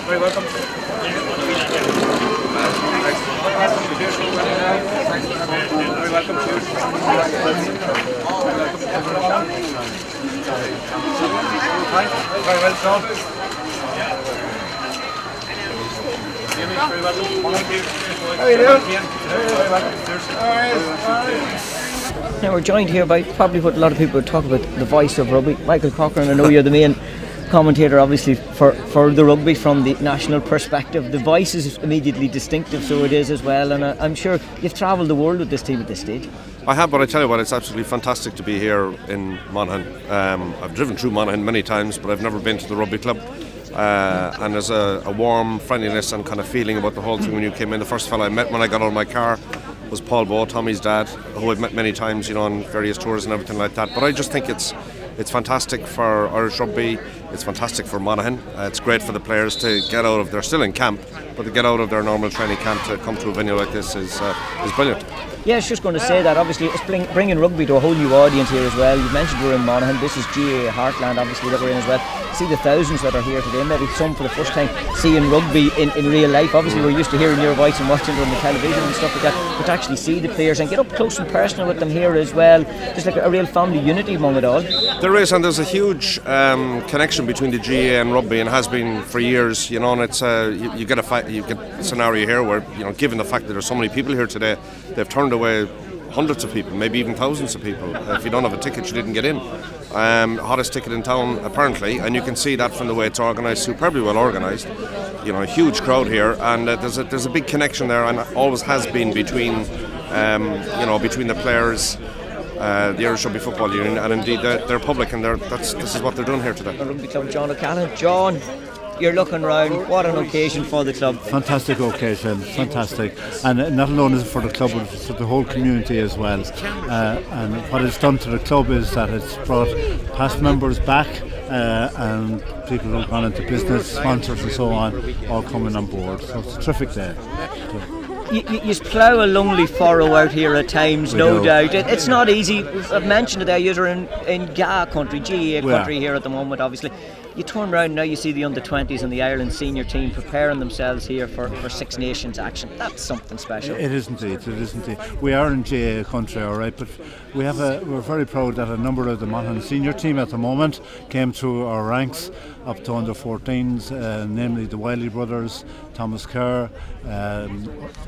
Very welcome. Very welcome. Very well done. How are you doing? Now we're joined here by probably what a lot of people would talk about, the voice of rugby. Michael Cochran, I know you're the main commentator obviously for the rugby from the national perspective. The voice is immediately distinctive, so it is as well, and I'm sure you've travelled the world with this team at this stage. I have, but I tell you what, it's absolutely fantastic to be here in Monaghan. I've driven through Monaghan many times, but I've never been to the rugby club. And there's a warm friendliness and kind of feeling about the whole thing when you came in. The first fellow I met when I got out of my car was Paul Bowe, Tommy's dad, who I've met many times, you know, on various tours and everything like that. But I just think it's fantastic for Irish Rugby. It's fantastic for Monaghan. It's great for the players to get out of, they're still in camp, but to get out of their normal training camp to come to a venue like this is brilliant. Yeah, I was just going to say that obviously it's bringing rugby to a whole new audience here as well. You mentioned we're in Monaghan, this is GAA Heartland obviously that we're in as well. See the thousands that are here today, maybe some for the first time seeing rugby in real life. Obviously we're used to hearing your voice and watching it on the television and stuff like that, but to actually see the players and get up close and personal with them here as well, there's like a real family unity among it all. There is, and there's a huge connection between the GAA and rugby, and has been for years, you know, and it's you get a scenario here where, you know, given the fact that there's so many people here today, they've turned away hundreds of people, maybe even thousands of people. If you don't have a ticket, you didn't get in. Hottest ticket in town apparently, and you can see that from the way it's organised, superbly well organised. You know, a huge crowd here, and there's a big connection there, and always has been between between the players, the Irish Rugby Football Union, and indeed their public, and this is what they're doing here today. The Rugby Club, John O'Callaghan. John, you're looking round, what an occasion for the club. Fantastic occasion, fantastic, and not alone is it for the club but for the whole community as well, and what it's done to the club is that it's brought past members back, and people who have gone into business, sponsors and so on, all coming on board, so it's a terrific day. You plough a lonely furrow out here at times, no doubt. It's not easy. I've mentioned it there, you're in GAA country, GAA country here at the moment, obviously. You turn around now, you see the under-20s and the Ireland senior team preparing themselves here for Six Nations action. That's something special. It is indeed. We are in GAA country, all right, but we're very proud that a number of the Monaghan senior team at the moment came through our ranks up to under 14s, namely the Wiley brothers, Thomas Kerr,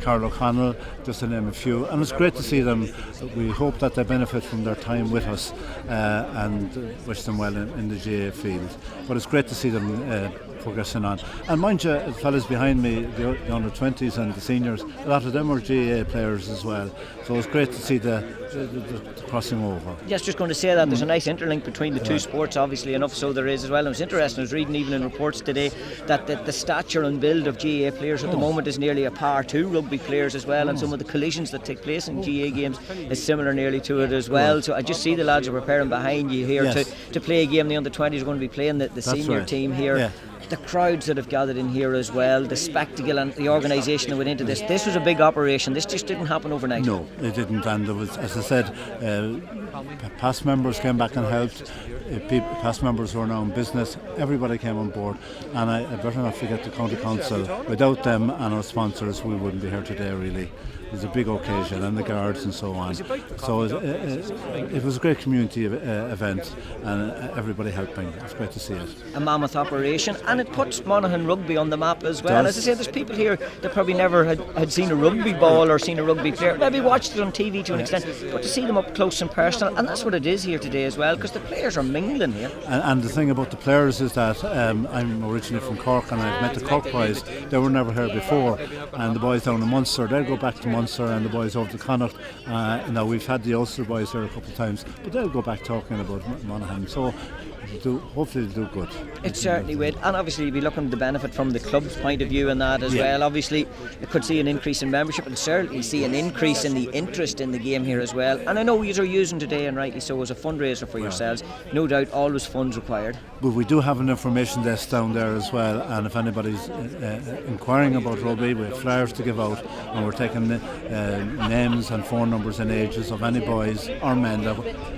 Carl O'Connell, just to name a few. And it's great to see them. We hope that they benefit from their time with us and wish them well in the GAA field. But it's great to see them progressing on. And mind you, the fellas behind me, the under 20s and the seniors, a lot of them are GAA players as well. So it's great to see the crossing over. Yes, just going to say that there's a nice interlink between the two sports, obviously enough so there is as well. And it was interesting, I was reading even in reports today that the stature and build of GAA players at the moment is nearly a par to rugby players as well, and some of the collisions that take place in GAA games is similar nearly to it as well. So I just see the lads are preparing behind you here to play a game. The under 20s are going to be playing the senior team here. Yeah. The crowds that have gathered in here as well, the spectacle and the organisation that went into this. This was a big operation. This just didn't happen overnight. No, it didn't. And there was, as I said, past members came back and helped. Past members who are now in business, everybody came on board. And I better not forget the County Council. Without them and our sponsors, we wouldn't be here today, really. It was a big occasion, and the guards and so on. So it was a great community event, and everybody helping. It was great to see it. A mammoth operation, and it puts Monaghan rugby on the map as well. As I say, there's people here that probably never had seen a rugby ball or seen a rugby player. Maybe watched it on TV to an extent, but to see them up close and personal, and that's what it is here today as well, because the players are mingling here. And the thing about the players is that I'm originally from Cork, and I've met the Cork boys. They were never here before, and the boys down in Munster, they'll go back to Munster, and the boys over to Connacht. Now we've had the Ulster boys here a couple of times, but they'll go back talking about Monaghan. So hopefully they'll do good. It certainly will, and obviously you'll be looking at the benefit from the club's point of view and that as well. Obviously it could see an increase in membership, and certainly see an increase in the interest in the game here as well. And I know you are using today, and rightly so, as a fundraiser for yourselves. No doubt, always funds required. But we do have an information desk down there as well, and if anybody's inquiring about rugby, we have flyers to give out, and we're taking names and phone numbers and ages of any boys or men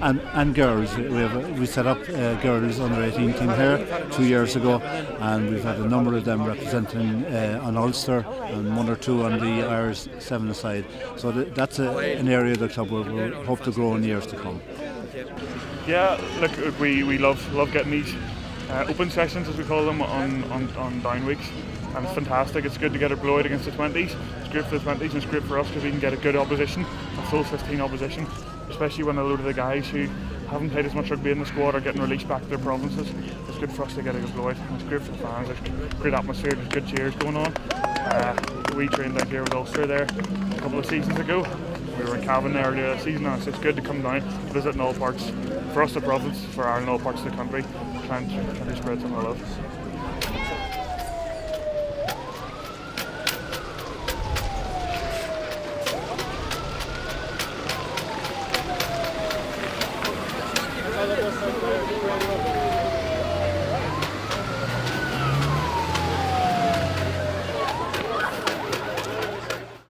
and girls. We set up girls under 18 team here 2 years ago, and we've had a number of them representing on Ulster and one or two on the Irish 7 side. So that's an area of the club where we hope to grow in years to come. Yeah, look, we love getting these open sessions, as we call them, on down weeks, and it's fantastic. It's good to get it blowed against the 20s. It's great for the 20s, and it's great for us because we can get a good opposition, a full 15 opposition, especially when a load of the guys who haven't played as much rugby in the squad are getting released back to their provinces. It's good for us to get it deployed. It's great for the fans. There's great atmosphere. There's good cheers going on. We trained out here with Ulster there a couple of seasons ago. We were in Cavan earlier this season, and it's good to come down, visit in all parts, for us the province, for Ireland, all parts of the country, trying to spread some of the love.